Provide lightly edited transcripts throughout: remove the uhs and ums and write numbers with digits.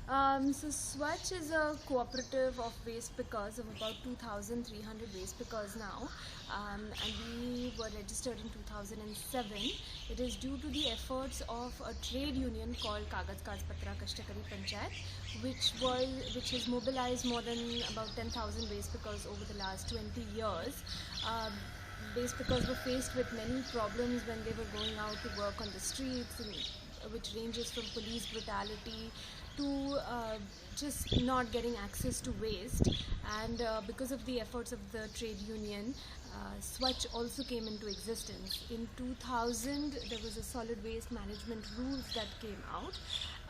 So SWaCH is a cooperative of waste pickers of about 2,300 waste pickers now, and we were registered in 2007. It is due to the efforts of a trade union called Prj Isr Hpgd which has mobilized more than about 10,000 waste pickers over the last 20 years. Waste pickers were faced with many problems when they were going out to work on the streets, which ranges from police brutality to just not getting access to waste. And because of the efforts of the trade union, SWaCH also came into existence. In 2000, there was a solid waste management rules that came out,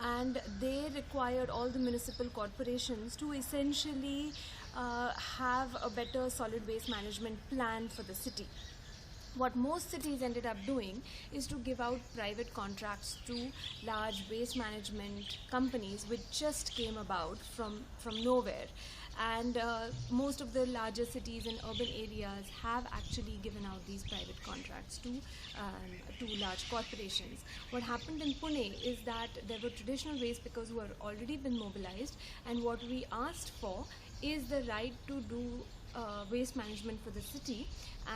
and they required all the municipal corporations to essentially have a better solid waste management plan for the city. What most cities ended up doing is to give out private contracts to large waste management companies, which just came about from nowhere. And most of the larger cities and urban areas have actually given out these private contracts to large corporations. What happened in Pune is that there were traditional waste pickers who had already been mobilized, and what we asked for is the right to do waste management for the city.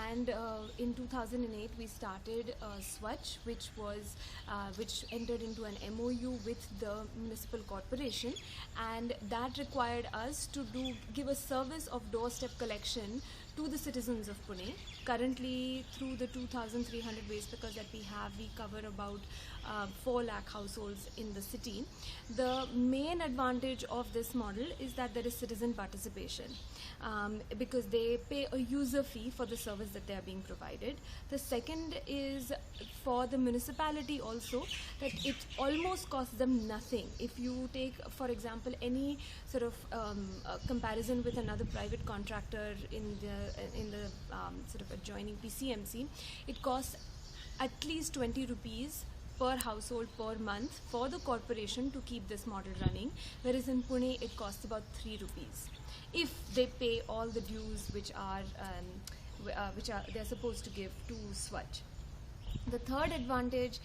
And in 2008 we started SWaCH, which entered into an MOU with the municipal corporation, and that required us to give a service of doorstep collection to the citizens of Pune. Currently, through the 2,300 waste pickers that we have, we cover about 4 lakh households in the city. The main advantage of this model is that there is citizen participation, because they pay a user fee for the service that they are being provided. The second is for the municipality also, that it almost costs them nothing. If you take, for example, any sort of comparison with another private contractor in the sort of adjoining PCMC, it costs at least 20 rupees per household per month for the corporation to keep this model running, whereas in Pune it costs about 3 rupees if they pay all the dues which they're supposed to give to SWaCH. The third advantage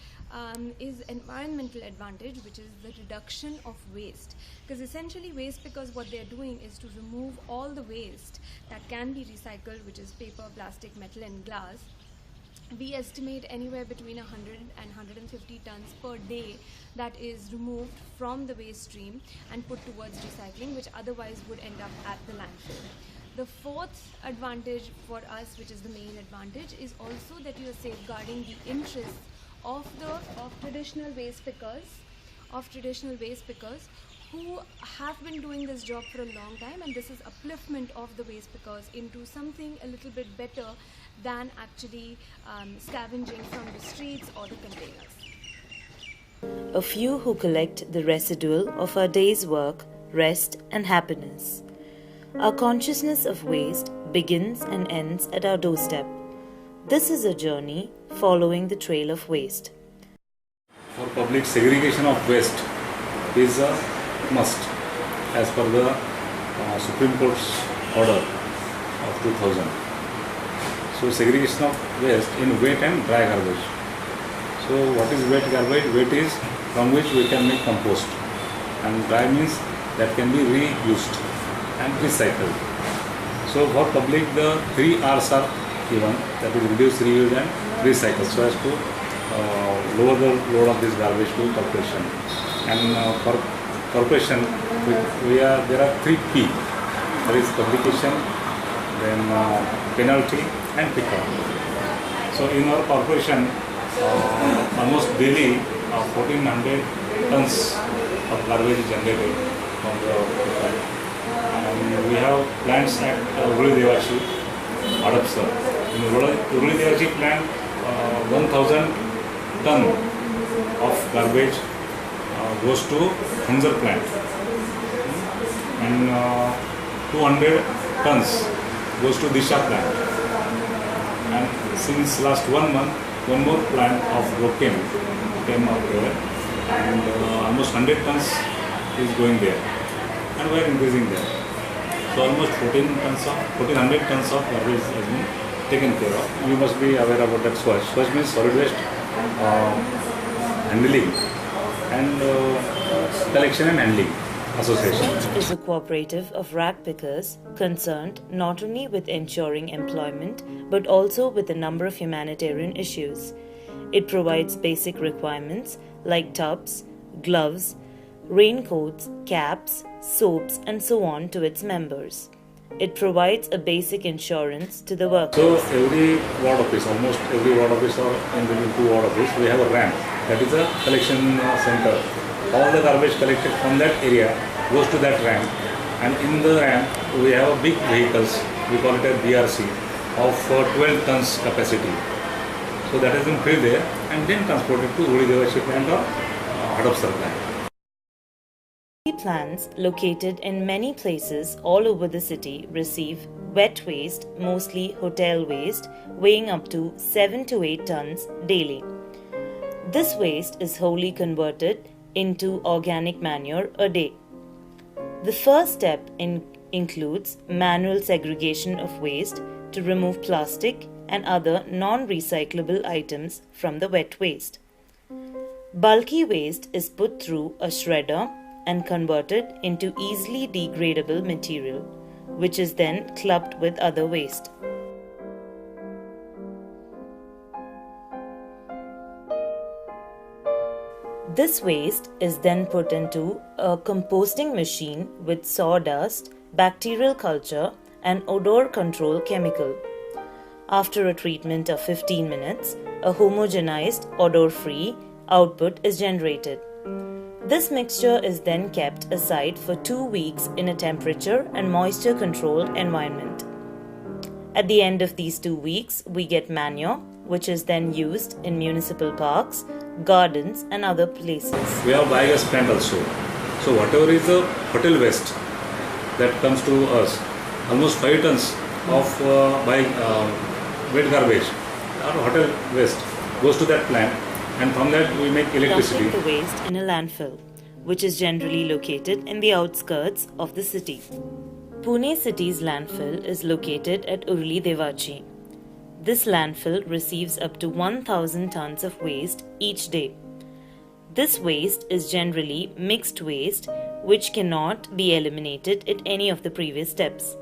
is environmental advantage, which is the reduction of waste, because essentially waste pickers, what they're doing is to remove all the waste that can be recycled, which is paper, plastic, metal and glass. We estimate anywhere between 100 and 150 tons per day that is removed from the waste stream and put towards recycling, which otherwise would end up at the landfill. The fourth advantage for us, which is the main advantage, is also that you are safeguarding the interests of traditional waste pickers who have been doing this job for a long time, and this is upliftment of the waste pickers into something a little bit better than actually scavenging from the streets or the containers. A few who collect the residual of our day's work, rest and happiness. Our consciousness of waste begins and ends at our doorstep. This is a journey following the trail of waste. For public, segregation of waste is a must as per the Supreme Court's order of 2000. So segregation of waste in wet and dry garbage. So what is wet garbage? Wet is from which we can make compost, and dry means that can be reused and recycled. So for public, the 3 R's are given, that is reduce, reuse and recycle, so as to lower the load of this garbage to corporation. And for corporation, there are 3 P, that is publication, then penalty and pick-up. So in our corporation, almost daily 1400 tons of garbage is generated from the pick-up. And we have plants at Prj Isr Hpgd In Prj Isr plant, 1000 ton of garbage goes to Hanzar plant, and 200 tons goes to Disha plant. And since last 1 month, one more plant of Rokem came up here, and almost 100 tons is going there, and we are increasing there. So almost 1400 tons of garbage has been taken care of. You must be aware about that SWaCH. SWaCH means solid waste handling and collection and handling. association. SWaCH is a cooperative of rag pickers concerned not only with ensuring employment but also with a number of humanitarian issues. It provides basic requirements like tubs, gloves, raincoats, caps, soaps, and so on to its members. It provides a basic insurance to the workers. So every ward office, almost every ward office or in between two ward office, we have a ramp. That is a collection center. All the garbage collected from that area goes to that ramp, and in the ramp we have a big vehicles. We call it a BRC of 12 tons capacity. So that has been filled there and then transported to Devashi plant or Hadapsar plant. Plants located in many places all over the city receive wet waste, mostly hotel waste, weighing up to 7 to 8 tons daily. This waste is wholly converted into organic manure a day. The first step includes manual segregation of waste to remove plastic and other non-recyclable items from the wet waste. Bulky waste is put through a shredder and converted into easily degradable material, which is then clubbed with other waste. This waste is then put into a composting machine with sawdust, bacterial culture, and odor control chemical. After a treatment of 15 minutes, a homogenized, odor-free output is generated. This mixture is then kept aside for 2 weeks in a temperature and moisture controlled environment. At the end of these 2 weeks, we get manure, which is then used in municipal parks, gardens, and other places. We have biogas plant also. So whatever is the hotel waste that comes to us, almost 5 tons of wet garbage or hotel waste goes to that plant, and from that we make electricity. Dumping the waste in a landfill, which is generally located in the outskirts of the city. Pune city's landfill is located at Devashi. This landfill receives up to 1,000 tons of waste each day. This waste is generally mixed waste, which cannot be eliminated at any of the previous steps.